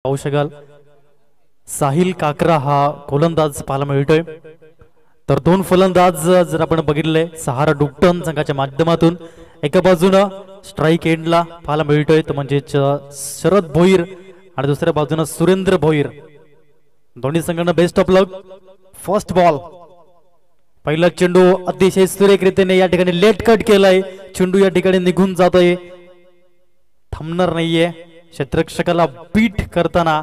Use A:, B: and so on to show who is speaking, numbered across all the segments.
A: पाहू शकाल साहिल काकरा हा गोलंदाज पाहायला मिळतोय। तर दोन फलंदाज जर आपण बघितले सहारा डुक्टन संघाच्या माध्यमातून एका बाजूने स्ट्राइक एंडला पाहायला मिळतोय तो म्हणजे शरद भोईर आणि दुसऱ्या बाजूने सुरेंद्र भोईर। दोन्ही संघांना best of luck. First ball पहिला चेंडू अतिशय सुरेखरीतीने या ठिकाणी लेट कट केलाय। चेंडू या ठिकाणी निघून जातोय, थांबणार नाहीये। क्षेत्ररक्षकाला बीट करताना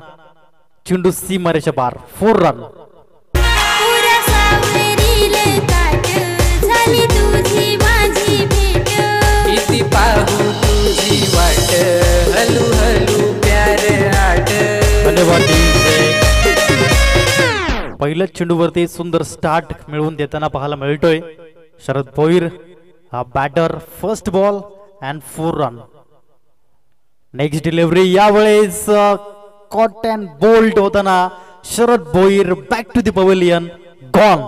A: चेंडू सीमारेषा पार। 4 रन। पहिल्या चेंडूवरती सुंदर स्टार्ट मिळवून देताना पाहायला मिळतोय शरद भोईर हा batter. First ball and 4 run. Next delivery यावेळेस कॉट अँड बोल्ट होताना Sharad Bhoir back to the pavilion. Gone.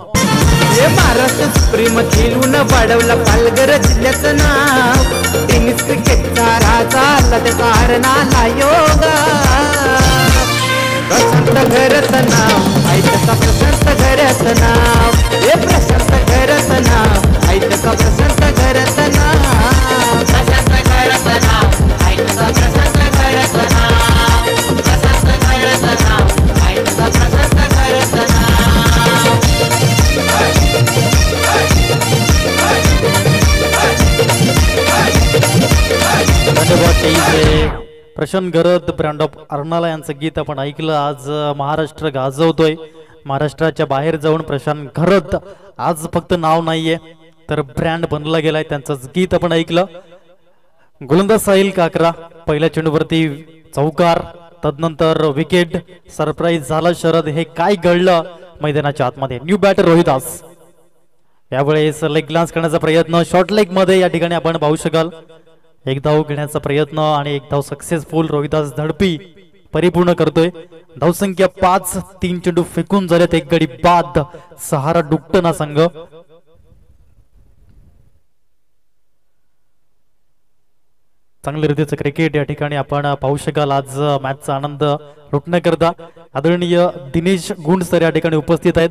B: Maharashtra supreme खेळून वाढवला पालघर जिल्ह्याचं नाव। टेनिस क्रिकेटचा राजा त्याचा हरणाला योग। प्रशांत घरचं नाव ऐकता प्रशांत घरचं नाव। हे प्रशांत घरचं नाव ऐकता प्रशांत घरचं नाव। प्रशांत घरचं नाव ऐकता प्रशांत घरचं नाव। प्रशांत घरचं नाव ऐकता प्रशांत घरचं नाव।
A: प्रशांत घरत ब्रँड ऑफ अर्नाला यांचं गीत आपण ऐकलं। आज महाराष्ट्र गाजवतोय। महाराष्ट्राच्या बाहेर जाऊन प्रशांत घरत आज फक्त नाव नाहीये तर ब्रँड बनला गेलाय। त्यांचंच गीत आपण ऐकलं। गोलंदाज साहिल काकरा पहिल्या चेंडूवरती चौकार, तदनंतर विकेट। सरप्राईज झाला शरद। हे काय घडलं मैदानाच्या आतमध्ये? न्यू बॅटर रोहिदास यावेळेस लेग ग्लान्स करण्याचा प्रयत्न शॉर्ट लेग मध्ये या ठिकाणी आपण पाहू शकाल। एक धाव घेण्याचा प्रयत्न आणि एक धाव सक्सेसफुल। रोहिदास धडपी परिपूर्ण करतोय। धावसंख्या 5। 3 चेंडू फेकून झालेत, एक गडी बाद। सहारा डुक्टन हा संघ चांगल्या रीतीचं क्रिकेट या ठिकाणी आपण पाहू शकाल। आज मॅचचा आनंद लुटण्याकरता आदरणीय दिनेश गुंड सर या ठिकाणी उपस्थित आहेत।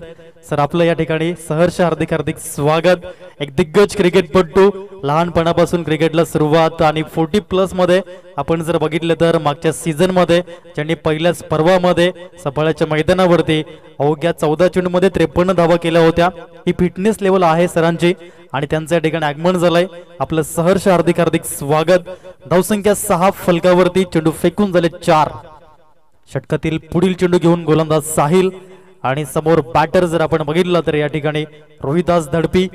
A: सर आपलं या ठिकाणी सहर्ष हार्दिक हार्दिक स्वागत। एक दिग्गज क्रिकेटपटू, लहानपणापासून क्रिकेटला सुरुवात आणि 40+ मध्ये आपण जर बघितलं तर मागच्या सीझन मध्ये ज्यांनी पहिल्याच पर्वामध्ये सफाळ्याच्या मैदानावरती अवघ्या 14 चेंडूमध्ये 53 धावा केल्या होत्या। ही फिटनेस लेवल आहे सरांची आणि त्यांचं या ठिकाणी आगमन झालंय। आपलं सहर्ष हार्दिक हार्दिक स्वागत। धावसंख्या 6 फलकावरती, चेंडू फेकून झाले 4। षटकातील पुढील चेंडू घेऊन गोलंदाज साहिल आणि समोर बॅटर जर आपण बघितलं तर या ठिकाणी रोहिदास धडपी।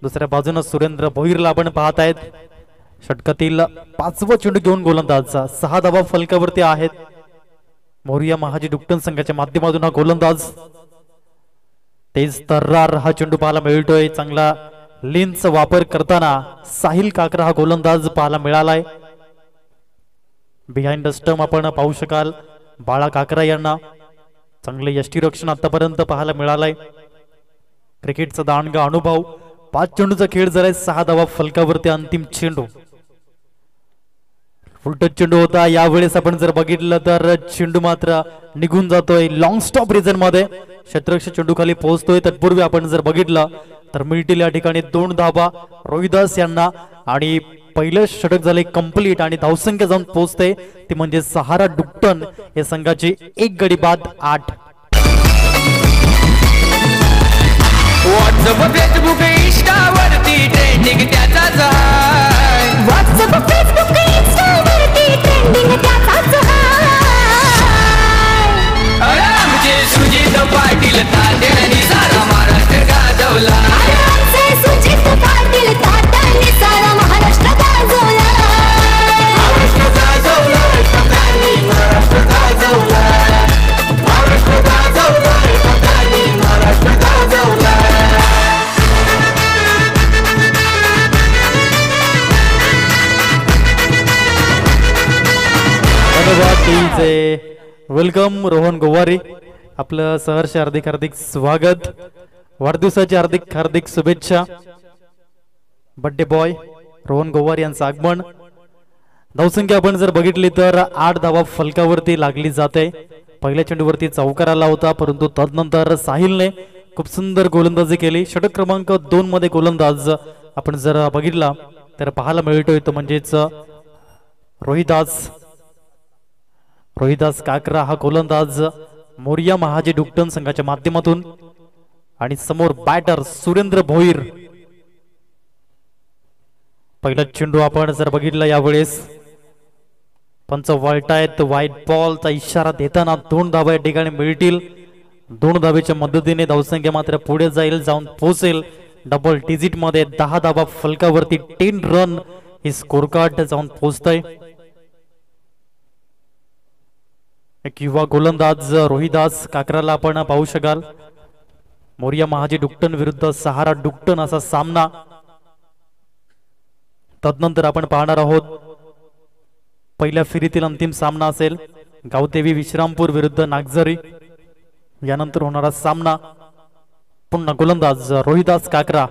A: दुसऱ्या बाजूने सुरेंद्र भोईरला आपण पाहत आहेत। षटकातील 5वा चेंडू घेऊन गोलंदाज 6 धावा फलकावरती आहेत। मोरिया महाजी डुक्टन संघाच्या माध्यमातून हा गोलंदाज तेज तर्रार हा चेंडू पाहायला मिळतोय। चांगला लेन्सचा वापर करताना साहिल काकरा हा गोलंदाज पाहायला मिळालाय। बिहाइंड द स्टंप आपण पाहू शकाल बाळा काकरा यांना चांगले यष्टीरक्षण आतापर्यंत पाहायला मिळालंय। क्रिकेटचा दांडगा अनुभव। 5 चेंडूचा खेळ झालाय, 6 धावा फलकावरती। अंतिम चेंडू फुलटच चेंडू होता। यावेळेस आपण जर बघितलं तर चेंडू मात्र निघून जातोय लॉंग स्टॉप रिजन मध्ये। क्षेत्ररक्षक चेंडू खाली पोहोचतोय। तत्पूर्वी आपण जर बघितलं तर मिळतील या ठिकाणी 2 धावा रोहिदास यांना आणि पहिलं षटक झाले कंप्लीट आणि धावसंख्या जाऊन पोहोचते ती म्हणजे सहारा डुक्टन या संघाची एक गडी बाद 8।
B: व्हॉट्सअप फेसबुक इंस्टावरती ट्रेंडिंग त्याचाच हाय। व्हॉट्सअप फेसबुक इंस्टावरती ट्रेंडिंग त्याचाच हाय। आमचे सुजित पाटील तात्यानी सारा महाराष्ट्र गाजवला। आमचे सुजित पाटील तात्यानी सारा महाराष्ट्र गाजवला। महाराष्ट्र गाजवला, महाराष्ट्र गाजवला, महाराष्ट्र गाजवला, महाराष्ट्र गाजवला।
A: वेलकम रोहन गोवारी, आपलं सहर्ष हार्दिक हार्दिक स्वागत। वाढदिवसाची हार्दिक हार्दिक शुभेच्छा। बर्थडे बॉय रोहन गोवारी यांचं आगमन धावसंख्या आपण जर बघितली तर 8 धावा फलकावरती लागली जाते। पहिल्या चेंडूवरती चौकार आला होता, परंतु तदनंतर साहिलने खूप सुंदर गोलंदाजी केली। षटक क्रमांक 2 मध्ये गोलंदाज आपण जर बघितला तर पाहायला मिळतोय तो म्हणजेच रोहिदास काकरा हा गोलंदाज मोरिया महाजी डुक्टन संघाच्या माध्यमातून। आणि समोर बॅटर सुरेंद्र भोईर। पहिला चेंडू आपण जर बघितला यावेळेस पंच वळतायत, व्हाईट बॉलचा इशारा देताना 2 धावा या ठिकाणी मिळतील। 2 धावेच्या मदतीने धावसंख्या मात्र पुढे जाईल, जाऊन पोहोचेल डबल डिजिट मध्ये। 10 धावा फलकावरती 10 रन हे स्कोर कार्ड जाऊन पोहोचतंय। एक युवा गोलंदाज रोहिदास काकराला आपण पाहू शकाल। मोरिया महाजी डुक्टन विरुद्ध सहारा डुक्टन असा सामना। तदनंतर आपण पाहणार आहोत पहिल्या फेरीतील अंतिम सामना असेल गावदेवी विश्रामपूर विरुद्ध नागझरी। यानंतर होणारा सामना पुन्हा गोलंदाज रोहिदास काकरा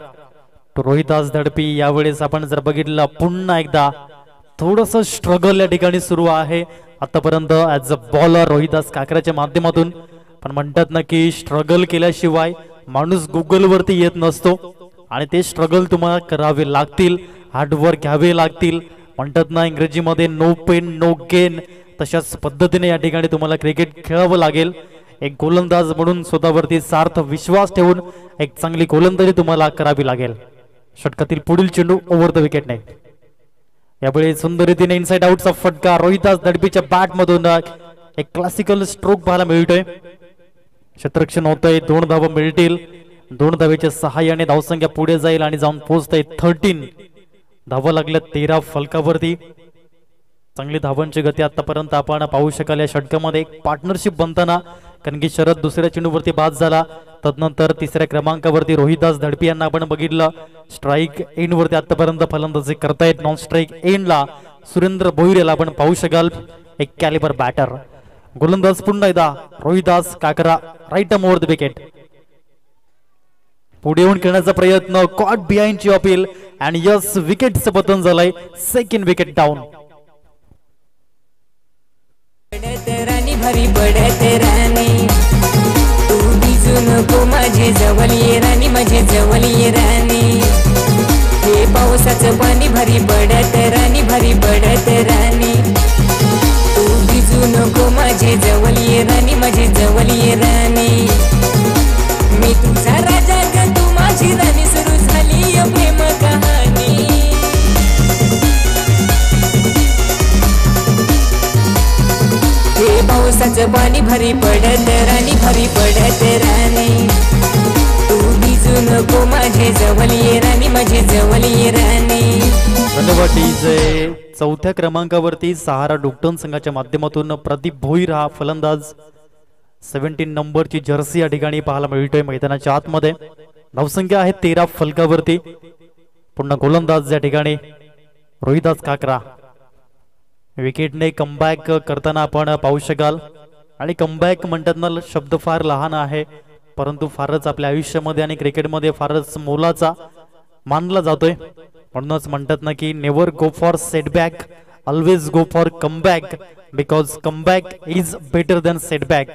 A: तो रोहिदास धडपी। यावेळेस आपण जर बघितलं पुन्हा एकदा थोडस स्ट्रगल या ठिकाणी सुरू आहे आतापर्यंत ऍज अ बॉलर रोहिदास काकराच्या माध्यमातून। पण म्हणतात ना की स्ट्रगल केल्याशिवाय माणूस गुगल वरती येत नसतो आणि ते स्ट्रगल तुम्हाला करावे लागतील, हार्डवर्क घ्यावे लागतील। म्हणतात ना इंग्रजीमध्ये नो पेन नो गेन, तशाच पद्धतीने या ठिकाणी तुम्हाला क्रिकेट खेळावं लागेल। एक गोलंदाज म्हणून स्वतःवरती सार्थ विश्वास ठेवून एक चांगली गोलंदाजी तुम्हाला करावी लागेल। षटकातील पुढील चेंडू ओव्हर द विकेटने। यावेळी सुंदर रीतीने इनसाइड आउटचा फटका रोहिदास दडपीच्या बॅट मधून एक क्लासिकल स्ट्रोक पाहायला मिळतोय। क्षेत्ररक्षण होतंय, 2 धावा मिळतील। 2 धावेच्या सहाय्याने धावसंख्या पुढे जाईल आणि जाऊन पोहोचतंय 13। धावा लागल्या 13 फलकावरती। चांगली धावांची गती आतापर्यंत आपण पाहू शकाल या षटकामध्ये। एक पार्टनरशिप बनताना कारण की शरद दुसऱ्या चेंडूवरती बाद झाला, तदनंतर तिसऱ्या क्रमांकावरती रोहिदास धडपी यांना आपण बघितलं स्ट्राईक एंड वरती आतापर्यंत फलंदाजी करतायत। नॉन स्ट्राईक एंडला सुरेंद्र भोईर याला आपण पाहू शकाल, एक कॅलिबर बॅटर। गोलंदाज पुन्हा एकदा Rohidas Kakra, right arm over the wicket. पुढे येऊन खेळण्याचा प्रयत्न, कॉट बिहाइंड ची अपील आणि यस विकेटचं पतन झालंय। Second wicket down.
C: भरी पडत राणी तू भिजू नको माझे जवळ ये राणी, माझे जवळ ये राणी। हे पावसाचं पाणी भरी पडत राणी, भरी पडत राणी तू भिजू नको माझे जवळ ये राणी, माझे जवळ ये राणी। मी तुझा राजा ग तू माझी राणी, सुरू झाली प्रेम कहाणी। हे पावसाचं पाणी भरी पडत राणी, भरी पडत राणी तू भिजू नको माझे जवळ ये राणी, माझे जवळ ये राणी।
A: धन्यवाद। चौथ्या क्रमांकावरती सहारा डुक्टन संघाच्या माध्यमातून प्रदीप भोईर हा फलंदाज 17 नंबरची जर्सी या ठिकाणी पाहायला मिळतोय मैदानाच्या आतमध्ये। धावसंख्या आहे 13 फलकावरती। पुन्हा गोलंदाज या ठिकाणी रोहिदास काकरा। विकेटने कमबॅक करताना आपण पाहू शकाल आणि कमबॅक म्हणतात ना शब्द फार लहान आहे परंतु फारच आपल्या आयुष्यामध्ये आणि क्रिकेटमध्ये फारच मोलाचा मानला जातोय। म्हणूनच म्हणतात ना की never go for setback, always go for comeback, because comeback is better than setback.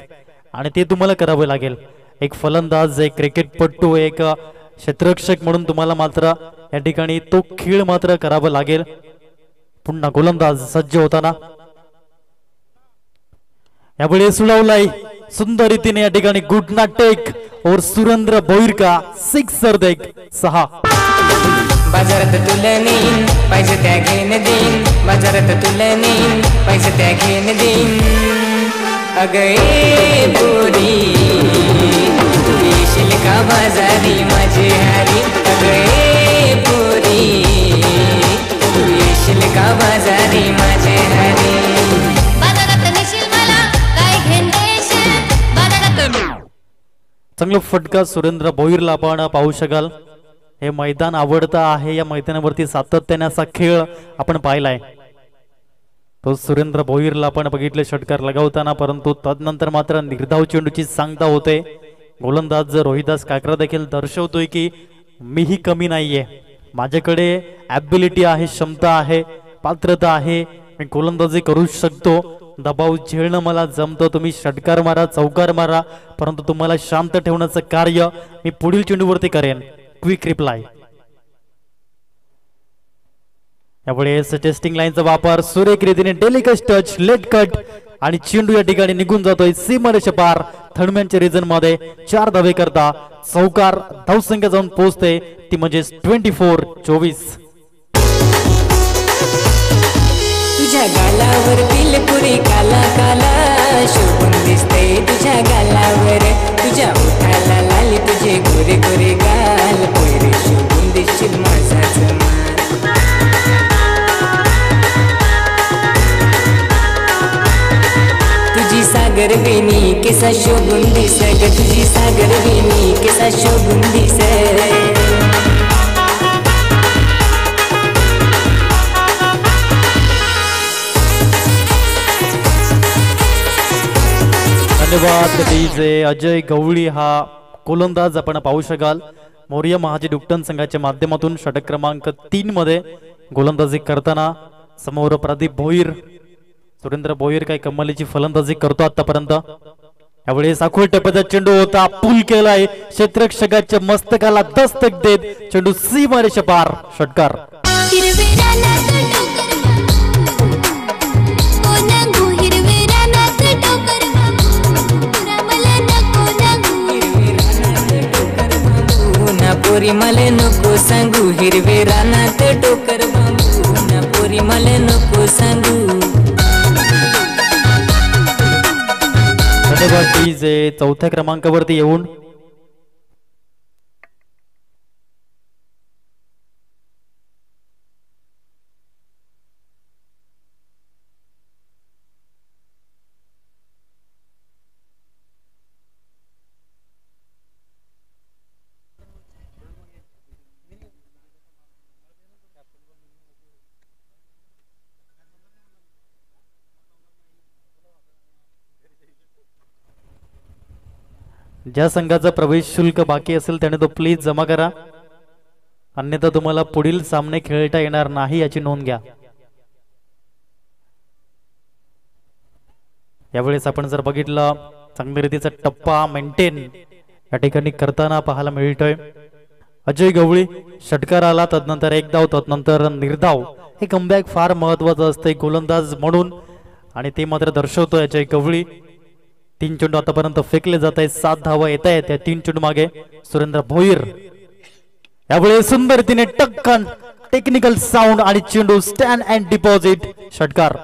A: आणि ते तुम्हाला करावे लागेल। एक फलंदाज, एक क्रिकेटपटू, एक क्षेत्ररक्षक म्हणून तुम्हाला मात्र या ठिकाणी तो खेळ मात्र करावा लागेल। पुन्हा गोलंदाज सज्ज होताना यावेळी सुलावलाय सुंदर रीतीने या ठिकाणी गुड ना टेक और सुरेंद्र भोईर का सिक्सर देख 6।
C: बाजारात तुला नेईन पाहिजे त्या घेन देईन, बाजारात तुला नेईन पाहिजे त्या घेन देईन। अगं पोरी तू येशील का बाजारी माझे हारी, अगं पोरी तू येशील का बाजारी माझे हारी।
D: बाजारात नेशील मला काय घेन देशील, बाजारात
A: चांगला फटका सुरेंद्र भोईरला आपण पाहू शकाल। हे मैदान आवडतं आहे, या मैदानावरती सातत्याने असा खेळ आपण पाहिलाय। तो सुरेंद्र भोईरला आपण बघितले षटकार लगावताना, परंतु तदनंतर मात्र निर्धाव चेंडूची सांगता होते। गोलंदाज रोहिदास काकरा देखील दर्शवतोय की मीही कमी नाहीये, माझ्याकडे ॲबिलिटी आहे, क्षमता आहे, पात्रता आहे मी गोलंदाजी करू शकतो, दबाव झेलणं मला जमतं, तुम्ही षटकार मारा चौकार मारा, परंतु तुम्हाला शांत ठेवण्याचं कार्य मी पुढील चेंडूवरती करेन. Quick reply. यावेळेस टेस्टिंग लाईनचा वापर सुरेख रीतीने डेलिकेट टच लेट कट आणि चेंडू या ठिकाणी निघून जातोय सीमारेषे पार. थर्डमॅनच्या रिजन मध्ये 4 धावे करता चौकार धावसंख्या जाऊन पोहोचते ती म्हणजे 24-24.
C: तुझ्या गालावर दिलपुरी काला काला शोभून दिसते तुझ्या गालावर, तुझ्या ओठाला लाली तुझे गोरे गोरे गाल, पोयरे शोभून दिसशील माझाच मान. तुझी सागर वेणी केसा शोभून दिस ग, तुझी सागर वेणी केसा शोभून दिस.
A: धन्यवाद डीजे अजय गवळी हा गोलंदाज आपण पाहू शकाल. मोरिया महाजी डुकटन संघाच्या माध्यमातून षटक क्रमांक 3 मध्ये गोलंदाजी करताना समोर प्रदीप भोईर. सुरेंद्र भोईर काही कमालीची फलंदाजी करतो आतापर्यंत. यावेळी साखोळ टप्प्याचा चेंडू होता, पूल केलाय क्षेत्ररक्षकाच्या मस्तकाला दस्तक देत चेंडू सीमारेषे पार. षटकार.
C: पोरी मले नको सांगू हिरवे रानात टोकर बांबू, ना पोरी मले नको सांगू.
A: धन्यवाद डीजे. चौथ्या क्रमांकावरती येऊन ज्या संघाचा प्रवेश शुल्क बाकी असेल त्याने तो प्लीज जमा करा, अन्यथा तुम्हाला पुढील सामने खेळता येणार नाही याची नोंद घ्या. यावेळेस आपण जर बघितलं चांगल्या रीतीचा टप्पा मेंटेन या ठिकाणी करताना पाहायला मिळतोय. अजय गवळी षटकार आला, तदनंतर एक धाव, तदनंतर निर्धाव. हे कमबॅक फार महत्वाचं असते गोलंदाज म्हणून आणि ते मात्र दर्शवतोय अजय गवळी. 3 चेंडू आतापर्यंत फेकले जात आहेत, 7 धावा येत आहेत. त्या 3 चेंडू मागे सुरेंद्र भोईर. यावेळी सुंदर रीतीने टक्कन टेक्निकल साऊंड आणि चेंडू स्टँड अँड डिपॉझिट. षटकार.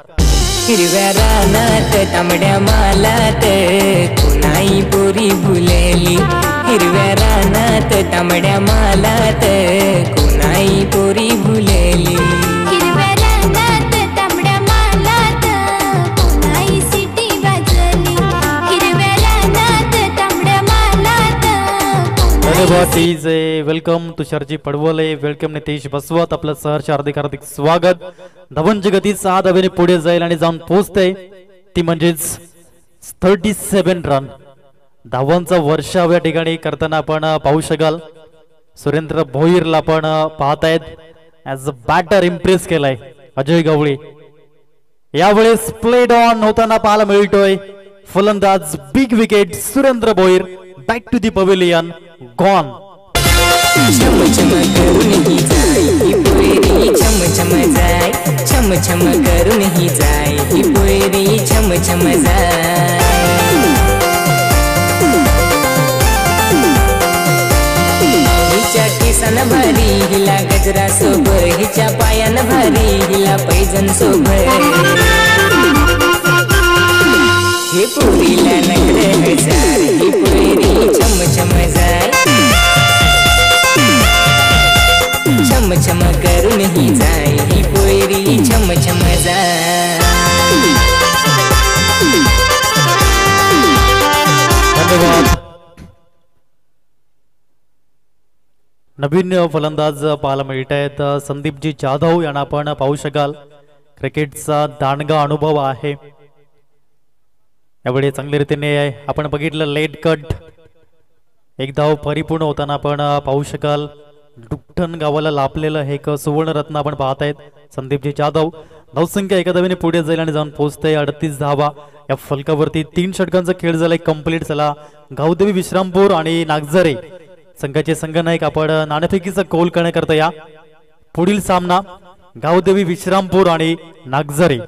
C: हिरव्या रानात तांबड्या मालात कुणाई पोरी भुलेली, हिरव्या रानात तांबड्या मालात कुणाई पोरी भुलेली.
D: हिरव्या रानात तांबड्या मालात कोणाई सिटी वाजली, हिरव्या रानात तांबड्या मालात
A: धन्यवाद डीजे. वेलकम तुषारजी पडवले, वेलकम नितेश बसवत. आपलं सहर्ष हार्दिक हार्दिक स्वागत. धवनची गती 6 धावेने पुढे जाईल आणि जाऊन पोहोचते ती म्हणजेच 37 रन. धावांचा वर्षाव या ठिकाणी करताना आपण पाहू शकाल. सुरेंद्र भोईरला आपण पाहतायत ऍज अ बॅटर इम्प्रेस केलाय अजय गवळी. यावेळेस प्लेड ऑन होताना पाहायला मिळतोय फलंदाज big wicket Surendra Bhoir. Back to the pavilion gone.
C: छम छम करून ही जाय ही पोयरी, छम छम जाय, छम छम करून ही जाय ही पोयरी, छम छम जाय. हिच्या केसान भारी हिला गजरा सोब, हिच्या पायान भारी हिला पैजन सोब. हे पोरीला नखरे हजार ही पोयरी, छम छम जाय, छम छम करून ही जाय ही पोयरी, छम छम जाय.
A: धन्यवाद. नवीन फलंदाज पाहायला मिळत आहेत संदीपजी जाधव यांना आपण पाहू शकाल. क्रिकेटचा दांडगा अनुभव आहे. यावेळी चांगल्या रीतीने आपण बघितलं लेट कट, एक धाव परिपूर्ण होताना आपण पाहू शकाल. डुकटन गावाला लाभलेलं हे एक सुवर्णरत्न आपण पाहत आहेत संदीपजी जाधव. धावसंख्या एका धावेने पुढे जाईल आणि जाऊन पोहोचते 38 धावा या फलकावरती. 3 षटकांचा खेळ झालाय कंप्लीट. चला गावदेवी विश्रामपूर आणि नागझरे संघाचे संघनायक आपण नाणेफेकीचा कौल करण्याकरता या. पुढील सामना गावदेवी विश्रामपूर आणि नागझरे.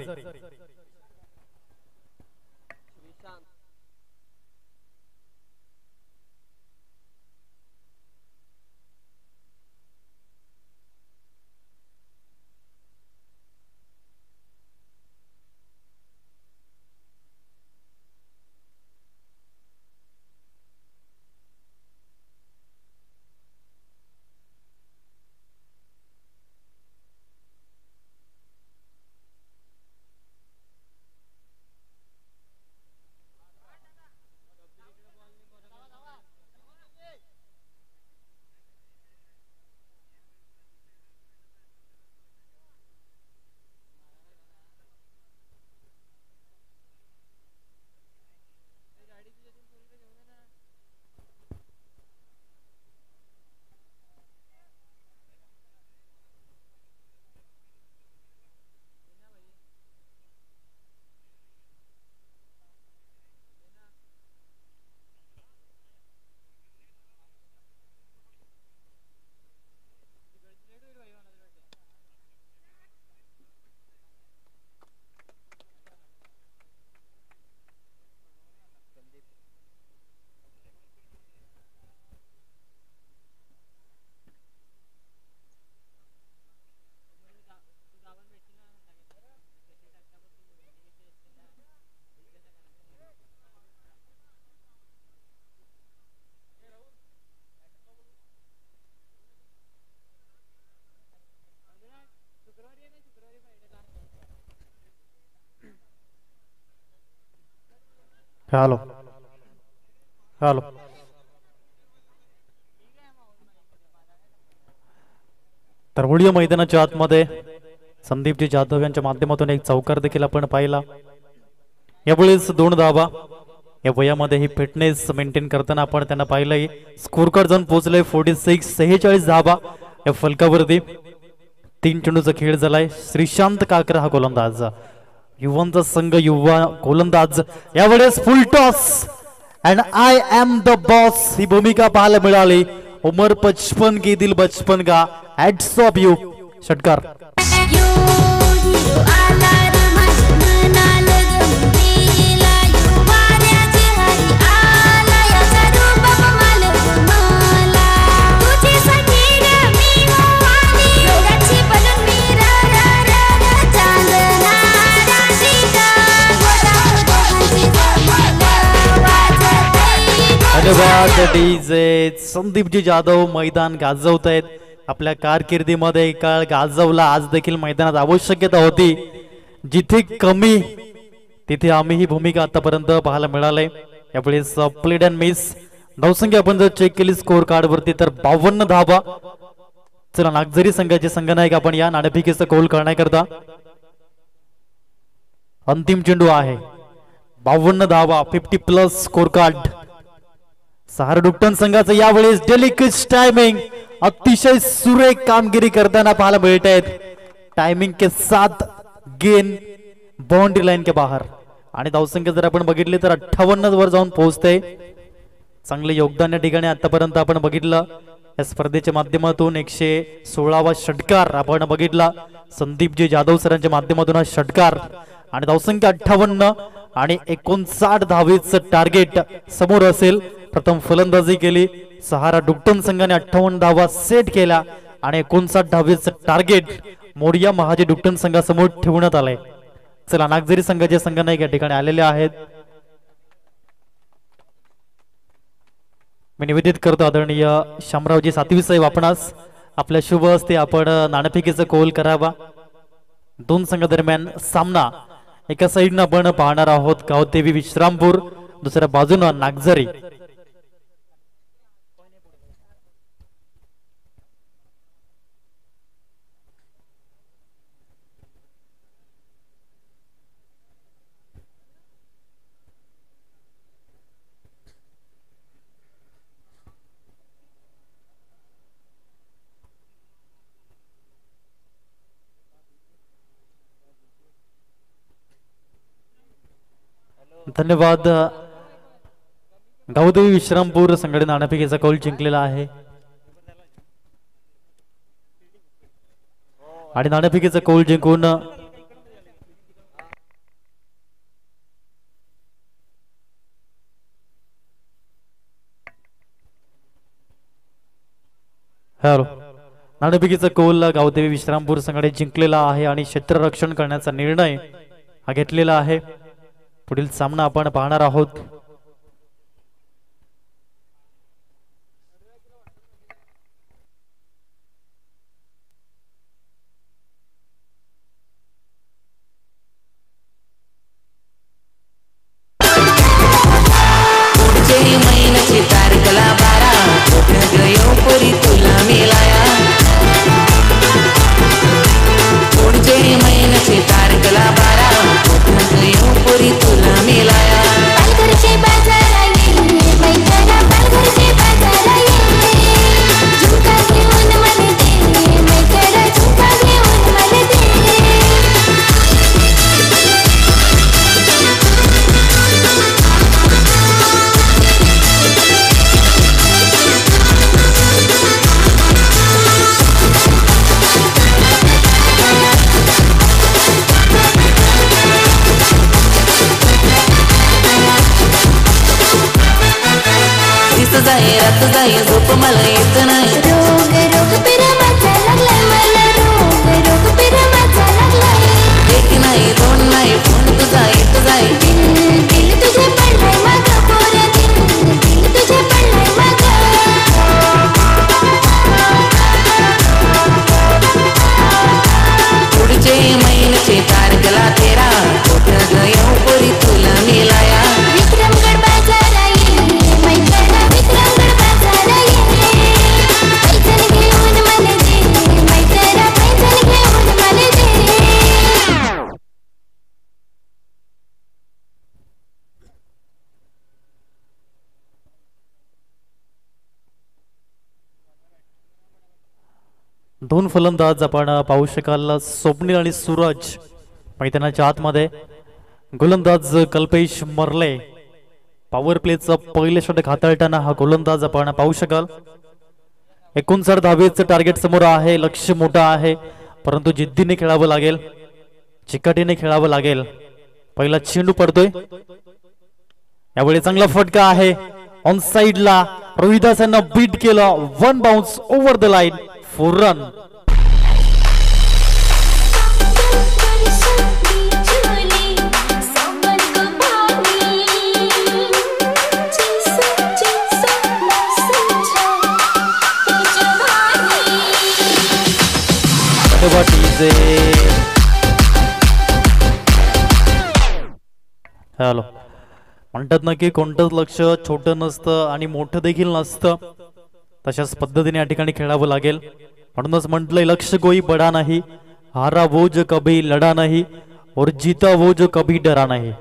A: हॅलो हॅलो तरवडीया मैदानाच्या आतमध्ये संदीपजी जाधव यांच्या माध्यमातून एक चौकार देखील आपण पाहिला. यावेळेस 2 धावा या वयामध्ये ही फिटनेस मेंटेन करताना आपण त्यांना पाहिलंय. स्कोर कार्ड जाऊन पोहोचलंय 46 धावा या फलकावरती. 3 चेंडूचा खेळ झालाय. श्रीशांत काकर हा गोलंदाज. युवांचा संघ युवा गोलंदाज. यावेळेस full toss and I am the boss ही भूमिका पाहायला मिळाली. उमर 55 की दिल बचपन का. Hats off you. षटकार. धन्यवाद डीजे. संदीपजी जाधव मैदान गाजवत आहेत. आपल्या कारकिर्दीमध्ये एक काळ गाजवला. आज देखील मैदानात आवश्यकता होती. जिथे कमी तिथे आम्ही ही भूमिका आतापर्यंत पाहायला मिळाले. यावेळेस प्लेड अँड मिस. धावसंख्या आपण जर चेक केली स्कोर कार्ड वरती तर 52 धावा. चला नागझरी संघाचे संघनायक आपण या नाणेफेकीचा कौल करण्याकरता. अंतिम चेंडू आहे. 52 धावा 50+ स्कोर कार्ड. सहारा डुक्टन संघाचं यावेळेस डेलिकेट टायमिंग. अतिशय सुरेख कामगिरी करताना पाहायला मिळत आहेत. टायमिंग के साथ गेन बाउंड्री लाईन के बाहेर. आणि धावसंख्या जर आपण बघितली तर 58 वर जाऊन पोहोचते. चांगले योगदान या ठिकाणी आतापर्यंत आपण बघितलं. या स्पर्धेच्या माध्यमातून 116वा षटकार आपण बघितला. संदीपजी जाधव सरांच्या माध्यमातून हा षटकार. आणि धावसंख्या 58 आणि 59 धावेचं टार्गेट समोर असेल. प्रथम फलंदाजी केली सहारा डुक्टन संघाने 58 धावा सेट केल्या आणि 59 धावेचं टार्गेट मोडिया महाजे डुक्टन संघासमोर ठेवण्यात आलंय. चला नागझरी संघाचे संघनायक या ठिकाणी आलेले आहेत. मी निवेदित करतो आदरणीय शामरावजी सातवी साहेब आपणास आपल्या शुभ हस्ते आपण नाणेफेकीचा कौल करावा. 2 संघादरम्यान सामना. एका साईडनं आपण पाहणार आहोत गावदेवी विश्रामपूर, दुसऱ्या बाजूनं नागझरी. धन्यवाद. गावदेवी विश्रामपूर संघटने नाणेफेकीचा कौल जिंकलेला आहे आणि नाणेफेकीचा कौल जिंकून नाणेफेकीचा कौल गावदेवी विश्रामपूर संघटने जिंकलेला आहे आणि क्षेत्ररक्षण करण्याचा निर्णय हा घेतलेला आहे. पुढील सामना आपण पाहणार आहोत.
C: झोप मला येत नाही.
D: रोग रोग पिरमाचा लागलाय मला, रोग रोग पिरमाचा लागलाय.
C: एक नाही दोन नाही फोन तुझा येत जाई.
D: दिल दिल तुझे पडलाय माग पोरा, दिल दिल तुझे पडलाय माग.
C: पुढचे महिन्याचे तारखेला तेरा कुठं गयो पोरी तुला मिलाया.
D: विक्रमगड बाजार आहे मैत्रणा, विक्रमगड बाजार आहे. पैजण घेऊन मला दे मैत्रणा, पैजण घेऊन मला दे.
A: दोन फलंदाज आपण पाहू शकाल. स्वप्नील आणि सूरज मैदानाच्या आतमध्ये. गोलंदाज कल्पेश मरले. पॉवर प्लेचं पहिले षटक हाताळताना हा गोलंदाज आपण पाहू शकाल. 59 धावेचं टार्गेट समोर आहे. लक्ष मोठं आहे परंतु जिद्दीने खेळावं लागेल, चिकाटीने खेळावं लागेल. पहिला चेंडू पडतोय यावेळी चांगला फटका आहे ऑन साइडला. रोहिदासांना बीट केलं. 1 bounce over the line, 4 run. Hello म्हणतात ना की कोणतंच लक्ष छोटं नसतं आणि मोठं देखील नसतं. तशाच पद्धतीने या ठिकाणी खेळावं लागेल. म्हणूनच म्हटलंय लक्ष कोई बडा नाही, हारा वो जो कभी लढा नाही और जीता वो जो कभी डरा नाही.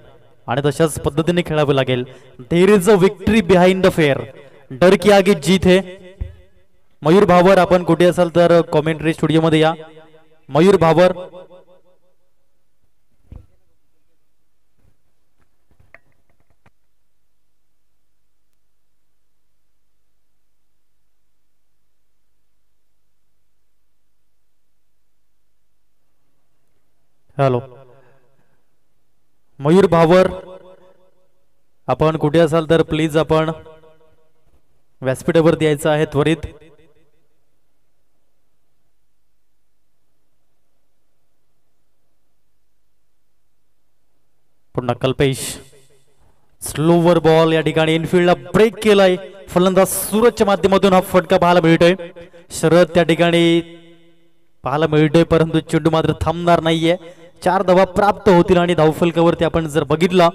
A: आणि तशाच पद्धतीने खेळावं लागेल. There is a victory behind the fear, डर की आगे जीत है. मयूर भावर आपण कुठे असाल तर कॉमेंट्री स्टुडिओ मध्ये या. मयूर भावर हॅलो मयूर भावर आपण कुठे असाल तर प्लीज आपण व्यासपीठावर यायचं आहे त्वरित. पुन्हा कल्पेश स्लोवर बॉल या ठिकाणी इनफिल्डला ब्रेक केलाय. फलंदाज सूरजच्या माध्यमातून हा फटका पाहायला मिळतोय. शरद त्या ठिकाणी पाहायला मिळतोय परंतु चेंडू मात्र थांबणार नाहीये. 4 धावा प्राप्त होतील आणि धावफलकावरती आपण जर बघितला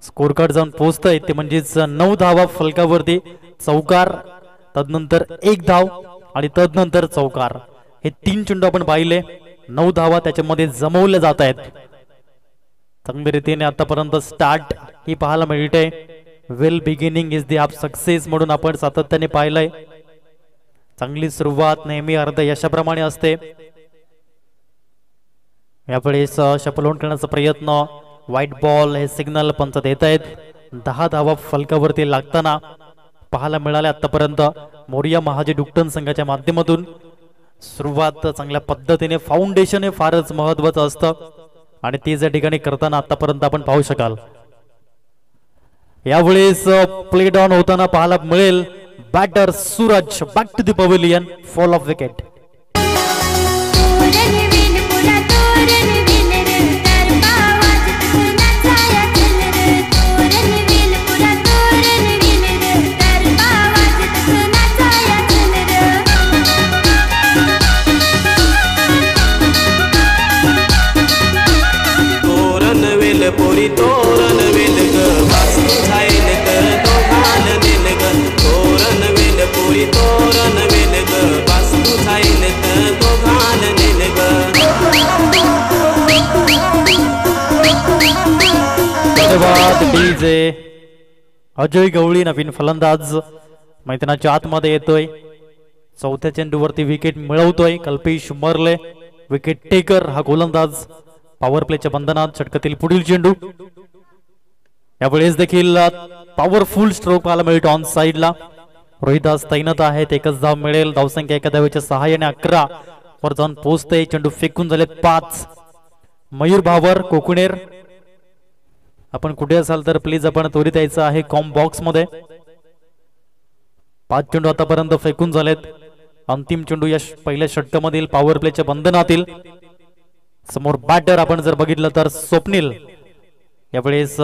A: स्कोर कार्ड जाऊन पोहोचतंय ते म्हणजेच 9 धावा फलकावरती. चौकार, तदनंतर 1 धाव आणि तदनंतर चौकार, हे 3 चेंडू आपण पाहिले. 9 धावा त्याच्यामध्ये जमवल्या जात आहेत. चांगल्या रीतीने आतापर्यंत स्टार्ट ही पाहायला मिळते. Well beginning is the of success म्हणून आपण सातत्याने पाहिलंय. चांगली सुरुवात नेहमी अर्ध यशाप्रमाणे असते. यावेळेस शपलोन करण्याचा प्रयत्न व्हाईट बॉल हे सिग्नल पंच देत आहेत. 10 धावा फलकावरती लागताना पाहायला मिळाले आतापर्यंत. मोरिया महाजी डुकटन संघाच्या माध्यमातून सुरुवात चांगल्या पद्धतीने, फाउंडेशन हे फारच महत्वाचं असतं आणि ते ज्या ठिकाणी करताना आतापर्यंत आपण पाहू शकाल. यावेळेस प्ले डाऊन होताना पाहायला मिळेल. Batter Suraj back to the pavilion, fall of wicket.
E: पोरी तोरण वेल ग वास्तू छायल ग दोघान नेल ग. तोरण वेल पोरी तोरण वेल ग वास्तू छायल ग दोघान नेल ग.
A: धन्यवाद डीजे. अजय गवळी नवीन फलंदाज मैदानाच्या आतमध्ये येतोय. चौथ्या चेंडूवरती विकेट मिळवतोय. कल्पेश मर्ले विकेट टेकर हा गोलंदाज. पॉवर प्लेच्या बंधनात षटकातील पुढील चेंडू. यावेळेस देखील पॉवरफुल स्ट्रोक पाहायला मिळतो ऑन साइडला. रोहिदास तैनात आहेत. एकच धाव मिळेल. धावसंख्या एका धावेच्या सहाय्याने 11 वर जाऊन पोहोचते. चेंडू फेकून झाले 5. मयूर भावर कोकुणेर, आपण कुठे असाल तर प्लीज आपण त्वरित यायचं आहे कॉम बॉक्स मध्ये. 5 चेंडू आतापर्यंत फेकून झालेत. अंतिम चेंडू या पहिल्या षटकामधील पॉवर प्लेच्या बंधनातील. समोर बॅटर आपण जर बघितलं तर स्वप्नील. यावेळेस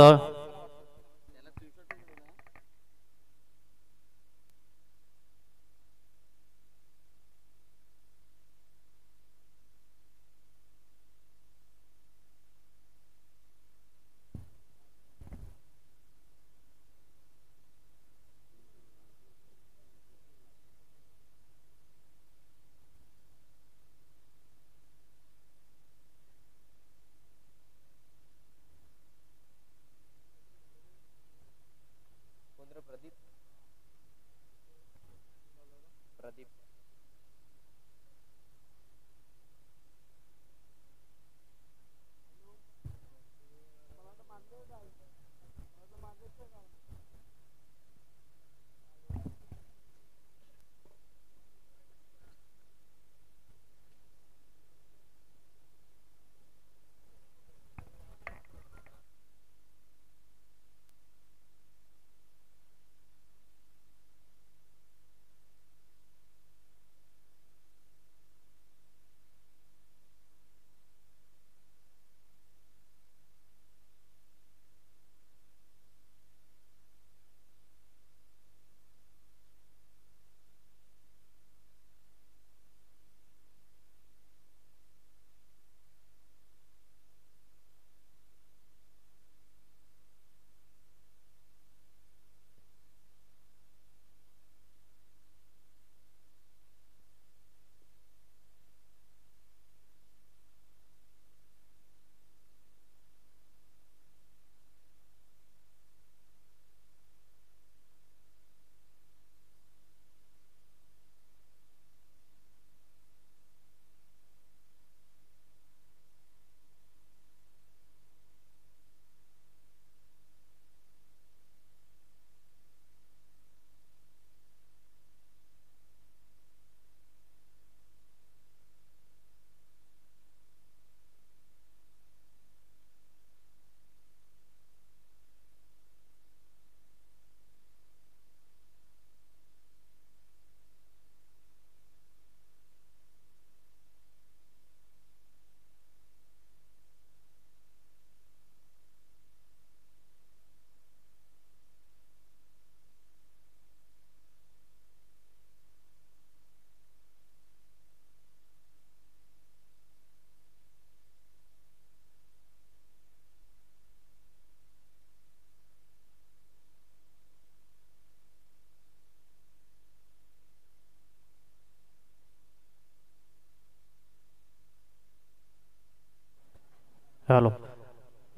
A: हॅलो,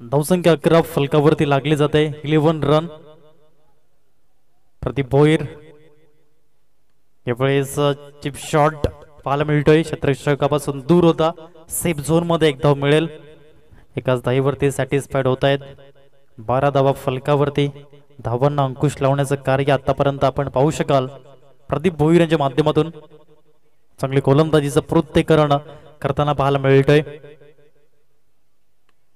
A: धावसंख्या 11 फलकावरती लागली जाते. 11 रन. प्रदीप भोईर यावेळेस चिप शॉट पाहायला मिळतोय. क्षेत्ररक्षकापासून दूर होता. सेफ झोन मध्ये एक धाव मिळेल. एकाच धावेवरती सॅटिस्फाईड होत आहेत. 12 धावा फलकावरती. धावांना अंकुश लावण्याचं कार्य आतापर्यंत आपण पाहू शकाल प्रदीप भोईर यांच्या माध्यमातून चांगली गोलंदाजीचं प्रत्येकरण करताना पाहायला मिळतोय.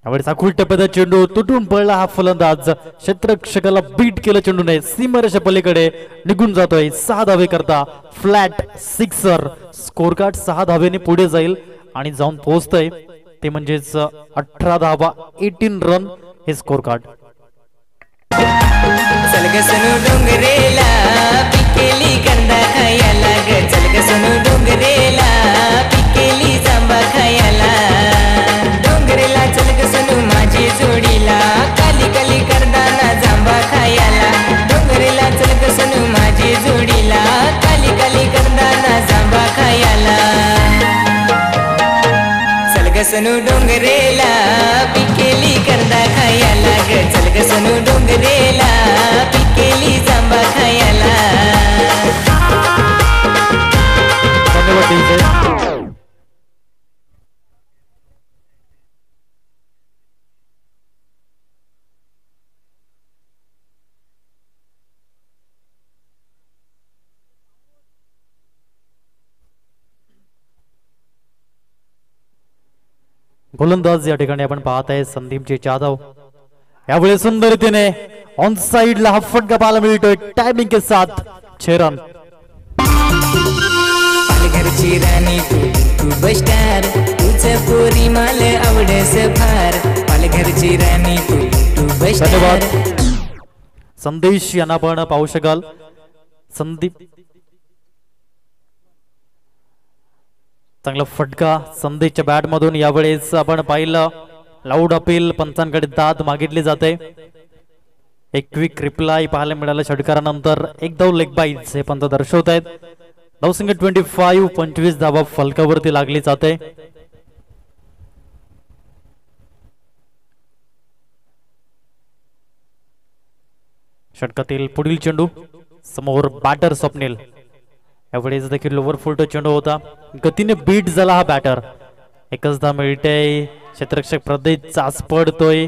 A: यावेळी आखूड टप्प्यात चेंडू तुटून पडला. हा फलंदाज क्षेत्ररक्षकाला बीट केलं. चेंडूने सीमारेषा पलीकडे निघून जातोय. 6 धावे करता फ्लॅट सिक्सर. स्कोर कार्ड 6 धावेने पुढे जाईल आणि जाऊन पोहोचतंय ते म्हणजेच 18 धावा 18 रन हे स्कोर कार्ड.
C: चलगसनु डोंगरेला पिकेली कंदा खायला ग. चलगसनु डोंगरेला पिकेली जांबा खायला. डोंगरेला चलगसनु माझी जोडीला काली काली करदाना जांबा खायला. डोंगरेला चलगसनु माझी जोडीला काली काली करदाना जांबा खायला. चलगसनु डोंगरेला पिकेली कंदा खायला ग. चलगसनु डोंगरेला पिकेली जांबा खायला.
A: धन्यवाद DJ. गोलंदाज या ठिकाणी आपण पाहत आहे संदीपजी जाधव. यावेळी सुंदर रीतीने ऑन साइड ला हा फटका पाहायला मिळतोय. टायमिंग के साथ 6 रन.
C: पालघरची राणी तू बस्टार तुझं पोरी माल आवडस फार. पालघरची राणी तू बस्टार.
A: धन्यवाद. संदेश यांना आपण पाहू शकाल. संदीप चांगला फटका संदेशच्या बॅट मधून. यावेळेस आपण पाहिलं लाऊड अपील पंचांकडे दाद मागितली जाते. एक क्विक रिप्लाय पाहायला मिळाला षटकारानंतर. एक धाव लेग बाईट्स हे पंच दर्शवत आहेत. धावसंख्या 25 25 धावा फलकावरती लागली जाते. षटकातील पुढील चेंडू समोर बॅटर स्वप्नील. यावेळेस देखील लोवर फुलटो चेंडू होता. गतीने बीट झाला हा बॅटर. एकच धाव मिळते. क्षेत्ररक्षक प्रदेश चाच पडतोय.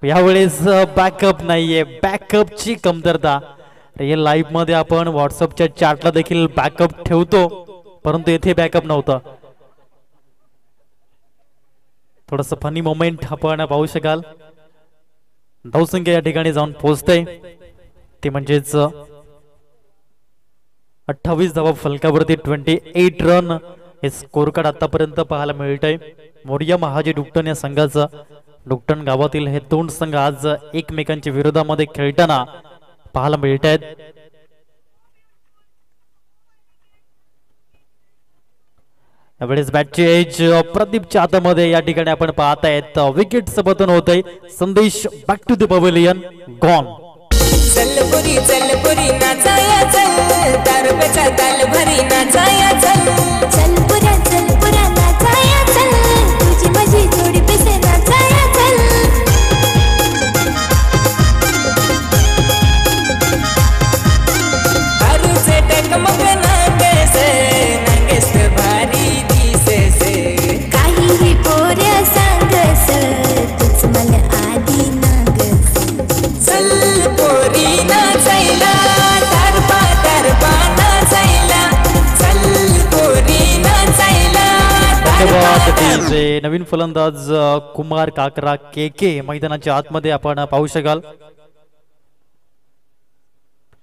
A: यावेळेस बॅकअप नाहीये. बॅकअपची कमतरता. रिअल लाईफ मध्ये आपण व्हॉट्सअपच्या चॅटला देखील बॅकअप ठेवतो परंतु येथे बॅकअप नव्हता. थोडस फनी मोमेंट आपण पाहू शकाल. धावसंख्या या ठिकाणी जाऊन पोहोचते ते म्हणजेच 28 धावा फलकावरती 28 रन हे स्कोर कार्ड आतापर्यंत पाहायला मिळतंय. मोरिया महाजी डुकटन या संघाचं. डुकटन गावातील हे 2 संघ आज एकमेकांच्या विरोधामध्ये खेळताना पाहायला मिळत आहेत. यावेळेस बॅटची एज प्रदीपच्या हातामध्ये या ठिकाणी आपण पाहत आहेत. विकेट पतन होत आहे. Sandesh back to the pavilion gone.
C: चल पुरी नाचाया चल. दारुपेचा ताल भरी नाचाया चल.
D: चल पुरा नाचाया चल. तुझी माझी जोडी पैसे नाचाया चल.
C: दारूचे टकमक नागस नागस भारी दिसस.
D: काहीही पोऱ्या सांगस तूच मला आधी नागस.
C: चल पोरी नाचायला तारपा तारपा नाचायला. चल पोरी नाचायला
A: धन्यवाद DJ. नवीन फलंदाज कुमार काकरा के मैदानाच्या आतमध्ये आपण पाहू शकाल.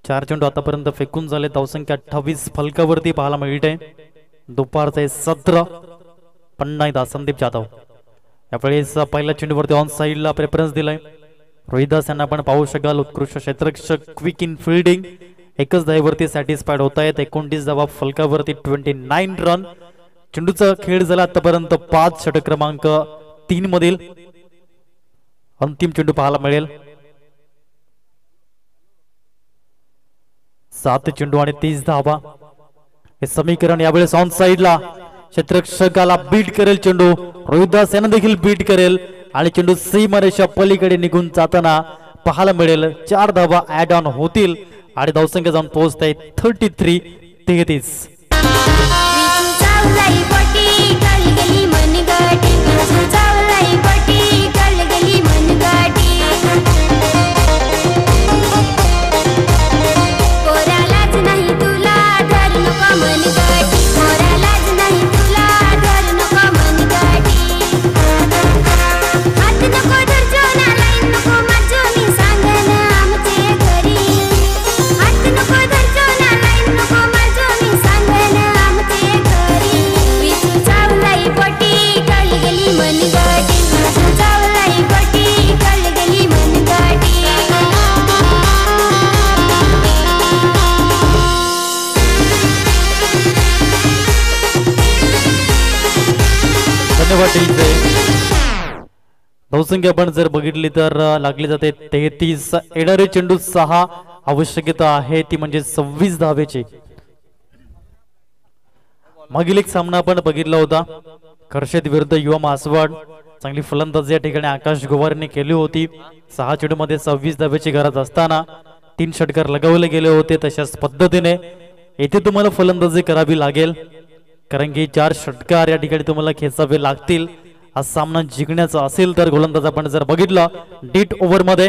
A: 4 चेंडू आतापर्यंत फेकून झाले. धावसंख्या 28 फलकावरती पाहायला मिळते. दुपारचे सत्र पुन्हा एकदा संदीप जाधव. यावेळेस पहिल्या चेंडूवरती ऑन साइडला प्रेफरन्स दिलाय. रोहिदास यांना आपण पाहू शकाल. उत्कृष्ट क्षेत्ररक्षक क्विक इन फिल्डिंग. एकच धावेवरती सॅटिस्फाईड होत आहेत. 29 धावा फलकावरती 29 रन. चेंडूचा खेळ झाला आतापर्यंत 5 षटक क्रमांक 3 मधील अंतिम चेंडू पाहायला मिळेल. 7 चेंडू आणि 30 धावा हे समीकरण. यावेळेस ऑन साइडला क्षेत्ररक्षकाला बीट करेल चेंडू. रोहिदास यांना देखील बीट करेल आणि चेंडू सीमारेषा पलीकडे निघून जाताना पाहायला मिळेल. 4 धावा ऍड ऑन होतील आणि धावसंख्या जाऊन पोहोचते 33-33.
D: चावलाई पटी काली गली मनगटी. चावलाई पटी
A: धावसंख्या आपण जर बघितली तर लागली जाते 33. येणारे चेंडू 6. आवश्यकता आहे ती म्हणजे 26 धावेची. मागील एक सामना आपण बघितला होता खर्षद विरुद्ध युवा मासवाड. चांगली फलंदाजी या ठिकाणी आकाश गोवारने केली होती. 6 चेंडूमध्ये 26 धावेची गरज असताना 3 षटकार लगावले गेले होते. तशाच पद्धतीने येथे तुम्हाला फलंदाजी करावी लागेल कारण की 4 षटकार या ठिकाणी तुम्हाला खेचावे लागतील. हा सामना जिंकण्याचा असेल तर गोलंदाज आपण जर बघितलं डीट ओव्हर मध्ये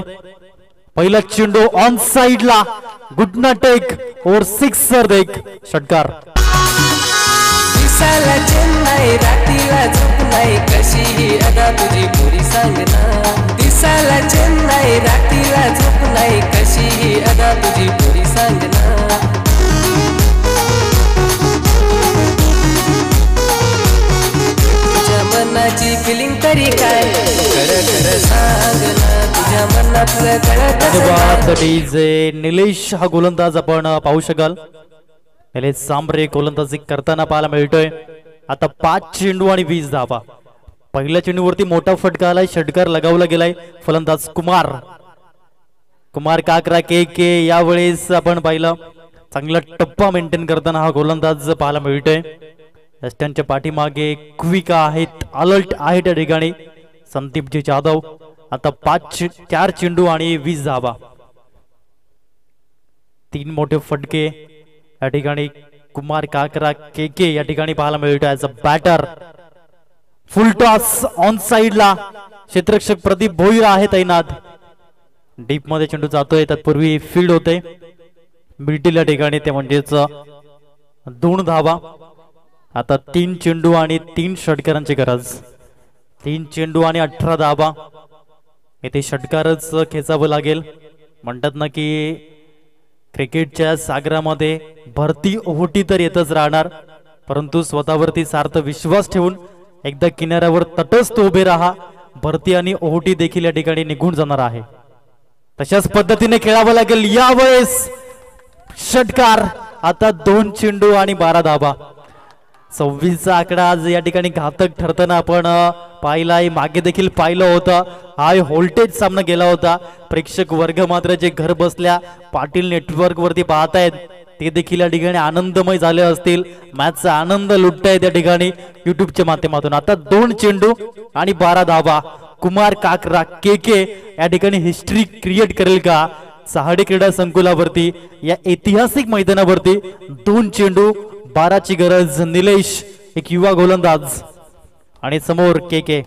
A: पहिला चेंडू ऑन साइडला गुडना टेक ओव्हर 6 एक षटकार.
C: दिसाला चेन्नई रात्रीला झोप नाही कशी अदा तुझी पुरी सांग ना. दिसाला चेन्नई रात्रीला झोप नाही कशी अदा तुझी पुरी सांग ना. मनाची फिलिंग तरी काय खरं सांग ना. तुझ्या मनातलं
A: धन्यवाद डीजे निलेश. हा गोलंदाज आपण पाहू शकाल. निलेश सांबरे गोलंदाजी करताना पाहायला मिळतोय. आता 5 चेंडू आणि 20 धावा. पहिल्या चेंडूवरती मोठा फटका आलाय. षटकार लगावला गेलाय. फलंदाज कुमार काकरा के यावेळेस आपण पाहिलं चांगला टप्पा मेंटेन करताना हा गोलंदाज पाहायला मिळतोय. यष्ट्यांच्या पाठीमागे क्विक आहेत अलर्ट आहे त्या ठिकाणी संदीपजी जाधव. आता 4 चेंडू आणि 20 धावा. 3 मोठे फटके या ठिकाणी कुमार काकरा के या ठिकाणी पाहायला मिळतो. As a batter full toss on साइडला क्षेत्ररक्षक प्रदीप भोईर आहे तैनात. डीप मध्ये चेंडू जातोय. तत्पूर्वी फील्ड होते मिडल या ठिकाणी ते म्हणजेच 2 धावा. आता 3 चेंडू आणि 3 षटकारांची गरज. 3 चेंडू आणि 18 धावा. येथे षटकारच खेचावं लागेल. म्हणतात ना की क्रिकेटच्या सागरामध्ये भरती ओहोटी तर येतच राहणार परंतु स्वतःवरती सार्थ विश्वास ठेवून एकदा किनाऱ्यावर तटस्थ उभे राहा. भरती आणि ओहोटी देखील या ठिकाणी निघून जाणार आहे. तशाच पद्धतीने खेळावं लागेल. यावेळेस षटकार. आता 2 चेंडू आणि 12 धावा. 26चा आकडा आज या ठिकाणी घातक ठरताना आपण पाहिलाय. मागे देखील पाहिलं होतं. हाय व्होल्टेज सामना गेला होता. प्रेक्षक वर्ग मात्र जे घर बसल्या पाटील नेटवर्क वरती पाहतायत ते देखील या ठिकाणी आनंदमय झाले असतील. मॅचचा आनंद लुटतायत या ठिकाणी युट्यूबच्या माध्यमातून. आता 2 चेंडू आणि 12 धावा. कुमार काकरा के या ठिकाणी हिस्ट्री क्रिएट करेल का सहाडे क्रीडा संकुलावरती या ऐतिहासिक मैदानावरती. 2 चेंडू 12ची गरज. निलेश एक युवा गोलंदाज आणि समोर के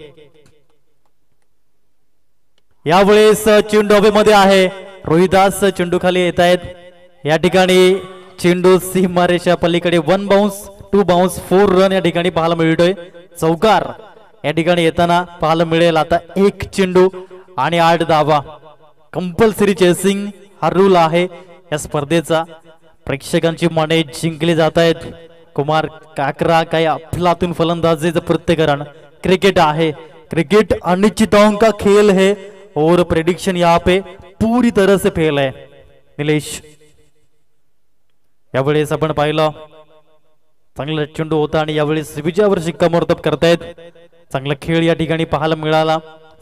A: यावेळेस चेंडू हवेमध्ये आहे. रोहिदास चेंडू खाली येत आहेत. या ठिकाणी चेंडू सीमारेषा पलीकडे 1 बाउन्स 2 बाउन्स 4 रन या ठिकाणी पाहायला मिळतोय. चौकार या ठिकाणी येताना पाहायला मिळेल. आता 1 चेंडू आणि 8 धावा. कंपल्सरी चेसिंग हा रूल आहे या स्पर्धेचा. प्रेक्षकांची मने जिंकली जात आहेत. कुमार काकरा काय अफलातून फलंदाजीचं प्रत्येकरण. क्रिकेट आहे. क्रिकेट अनिश्चितताओं का खेल है और प्रेडिक्शन यहाँ पे पूरी तरह से फेल है. निलेश यावेळेस आपण पाहिलं चांगला चेंडू होता आणि यावेळेस विजयावर शिक्कामोर्तब करतायत. चांगला खेळ या ठिकाणी पाहायला मिळाला.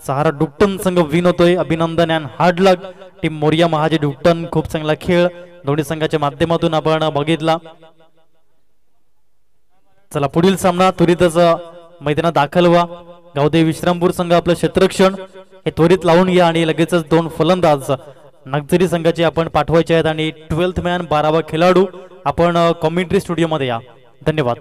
A: सहारा डुक्टन संघ विन होतोय. अभिनंदन अँड हार्ड लक टीम मोरिया महाजी डुक्टन. खूप चांगला खेळ दोन्ही संघाच्या माध्यमातून आपण बघितला. चला पुढील सामना त्वरितच मैदानात दाखल व्हा. गावदेवी विश्रामपूर संघ आपलं क्षेत्ररक्षण हे त्वरित लावून घ्या आणि लगेचच 2 फलंदाज नगझरी संघाचे आपण पाठवायचे आहेत आणि 12th मॅन 12वा खेळाडू आपण कॉमेंट्री स्टुडिओ मध्ये या. धन्यवाद.